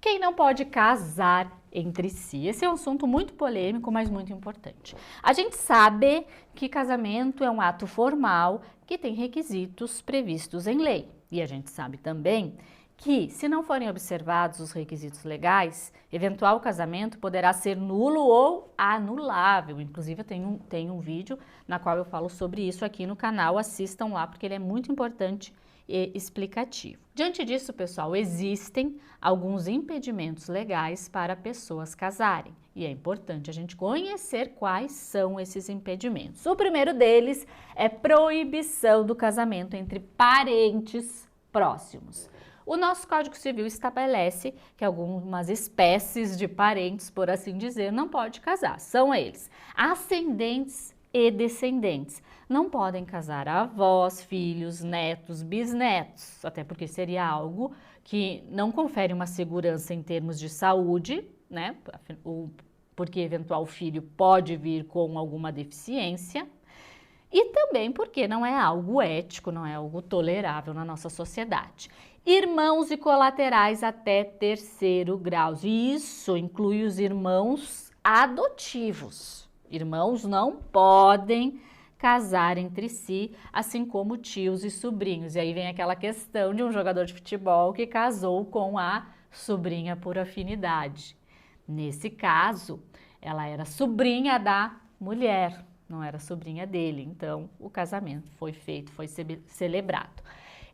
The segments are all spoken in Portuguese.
Quem não pode casar entre si? Esse é um assunto muito polêmico, mas muito importante. A gente sabe que casamento é um ato formal que tem requisitos previstos em lei. E a gente sabe também que, se não forem observados os requisitos legais, eventual casamento poderá ser nulo ou anulável. Inclusive, eu tenho um vídeo na qual eu falo sobre isso aqui no canal, assistam lá porque ele é muito importante e explicativo. Diante disso, pessoal, existem alguns impedimentos legais para pessoas casarem e é importante a gente conhecer quais são esses impedimentos. O primeiro deles é proibição do casamento entre parentes próximos. O nosso Código Civil estabelece que algumas espécies de parentes, por assim dizer, não pode casar. São eles: ascendentes e descendentes. Não podem casar avós, filhos, netos, bisnetos, até porque seria algo que não confere uma segurança em termos de saúde, né? Porque eventual filho pode vir com alguma deficiência. E também porque não é algo ético, não é algo tolerável na nossa sociedade. Irmãos e colaterais até terceiro grau. E isso inclui os irmãos adotivos. Irmãos não podem casar entre si, assim como tios e sobrinhos. E aí vem aquela questão de um jogador de futebol que casou com a sobrinha por afinidade. Nesse caso, ela era sobrinha da mulher, não era sobrinha dele, então o casamento foi feito, foi celebrado.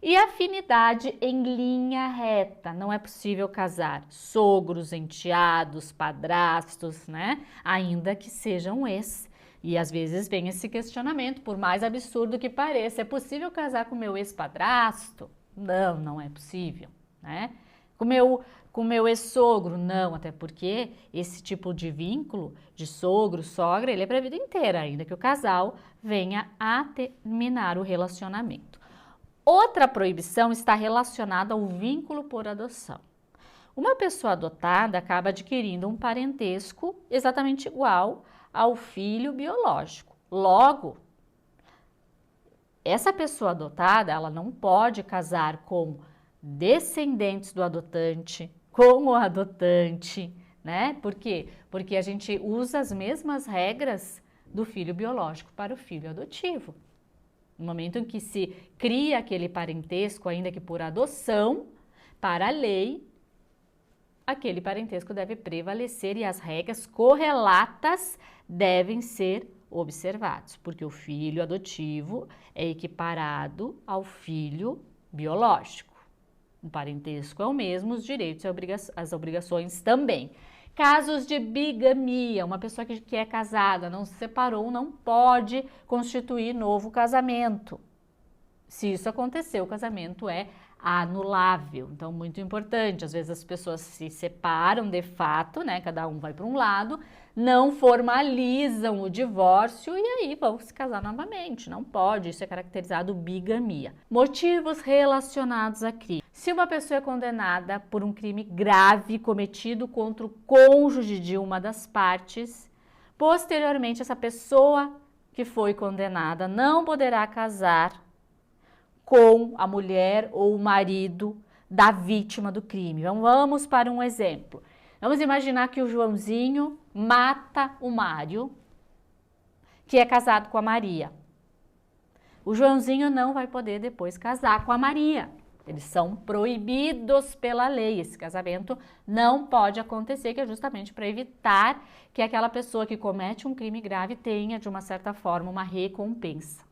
E afinidade em linha reta, não é possível casar sogros, enteados, padrastos, né? Ainda que sejam ex. E às vezes vem esse questionamento, por mais absurdo que pareça, é possível casar com meu ex-padrasto? Não, não é possível, né? Com meu ex-sogro, não, até porque esse tipo de vínculo de sogro, sogra, ele é para a vida inteira, ainda que o casal venha a terminar o relacionamento. Outra proibição está relacionada ao vínculo por adoção. Uma pessoa adotada acaba adquirindo um parentesco exatamente igual ao filho biológico. Logo, essa pessoa adotada, ela não pode casar com descendentes do adotante, com o adotante, né? Por quê? Porque a gente usa as mesmas regras do filho biológico para o filho adotivo. No momento em que se cria aquele parentesco, ainda que por adoção, para a lei, aquele parentesco deve prevalecer e as regras correlatas devem ser observados, porque o filho adotivo é equiparado ao filho biológico. O parentesco é o mesmo, os direitos e as obrigações também. Casos de bigamia, uma pessoa que é casada, não se separou, não pode constituir novo casamento. Se isso acontecer, o casamento é anulável. Então, muito importante, às vezes as pessoas se separam de fato, né? Cada um vai para um lado, não formalizam o divórcio e aí vão se casar novamente. Não pode, isso é caracterizado bigamia. Motivos relacionados a crime. Se uma pessoa é condenada por um crime grave cometido contra o cônjuge de uma das partes, posteriormente essa pessoa que foi condenada não poderá casar com a mulher ou o marido da vítima do crime. Então, vamos para um exemplo. Vamos imaginar que o Joãozinho mata o Mário, que é casado com a Maria. O Joãozinho não vai poder depois casar com a Maria. Eles são proibidos pela lei. Esse casamento não pode acontecer, que é justamente para evitar que aquela pessoa que comete um crime grave tenha, de uma certa forma, uma recompensa.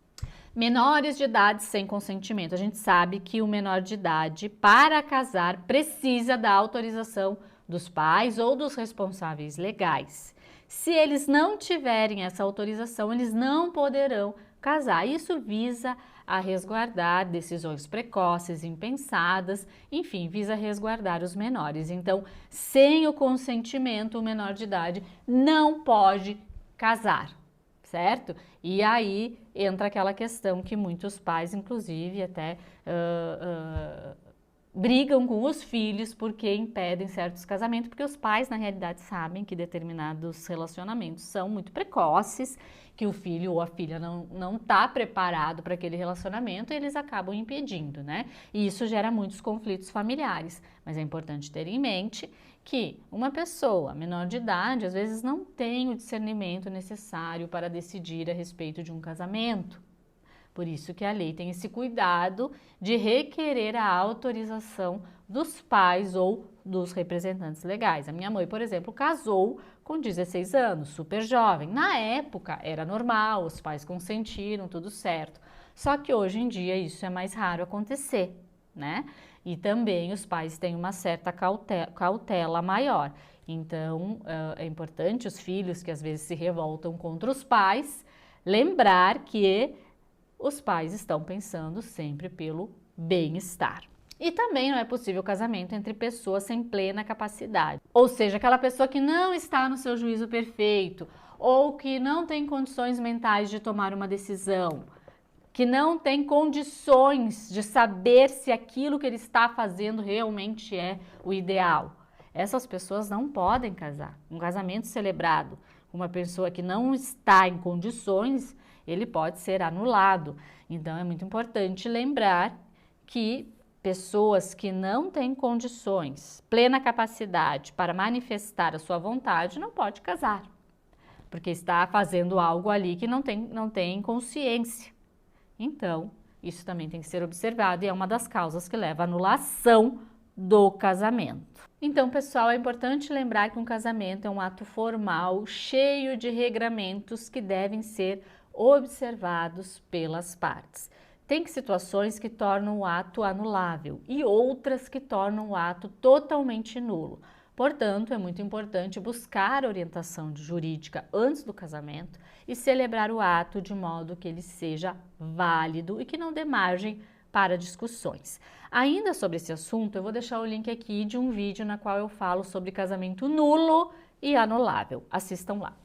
Menores de idade sem consentimento. A gente sabe que o menor de idade, para casar, precisa da autorização dos pais ou dos responsáveis legais. Se eles não tiverem essa autorização, eles não poderão casar. Isso visa a resguardar decisões precoces, impensadas, enfim, visa resguardar os menores. Então, sem o consentimento, o menor de idade não pode casar, certo? E aí entra aquela questão que muitos pais, inclusive, até brigam com os filhos porque impedem certos casamentos, porque os pais, na realidade, sabem que determinados relacionamentos são muito precoces, que o filho ou a filha não está preparado para aquele relacionamento e eles acabam impedindo, né? E isso gera muitos conflitos familiares. Mas é importante ter em mente que uma pessoa menor de idade, às vezes, não tem o discernimento necessário para decidir a respeito de um casamento. Por isso que a lei tem esse cuidado de requerer a autorização dos pais ou dos representantes legais. A minha mãe, por exemplo, casou com 16 anos, super jovem. Na época era normal, os pais consentiram, tudo certo. Só que hoje em dia isso é mais raro acontecer, né? E também os pais têm uma certa cautela maior. Então é importante os filhos que às vezes se revoltam contra os pais lembrar que os pais estão pensando sempre pelo bem-estar. E também não é possível casamento entre pessoas sem plena capacidade. Ou seja, aquela pessoa que não está no seu juízo perfeito, ou que não tem condições mentais de tomar uma decisão, que não tem condições de saber se aquilo que ele está fazendo realmente é o ideal. Essas pessoas não podem casar. Um casamento celebrado com uma pessoa que não está em condições, ele pode ser anulado. Então é muito importante lembrar que pessoas que não têm condições, plena capacidade para manifestar a sua vontade, não pode casar, porque está fazendo algo ali que não tem consciência. Então, isso também tem que ser observado e é uma das causas que leva à anulação do casamento. Então, pessoal, é importante lembrar que um casamento é um ato formal, cheio de regramentos que devem ser observados pelas partes. Tem situações que tornam o ato anulável e outras que tornam o ato totalmente nulo. Portanto, é muito importante buscar orientação jurídica antes do casamento e celebrar o ato de modo que ele seja válido e que não dê margem para discussões. Ainda sobre esse assunto, eu vou deixar o link aqui de um vídeo na qual eu falo sobre casamento nulo e anulável. Assistam lá.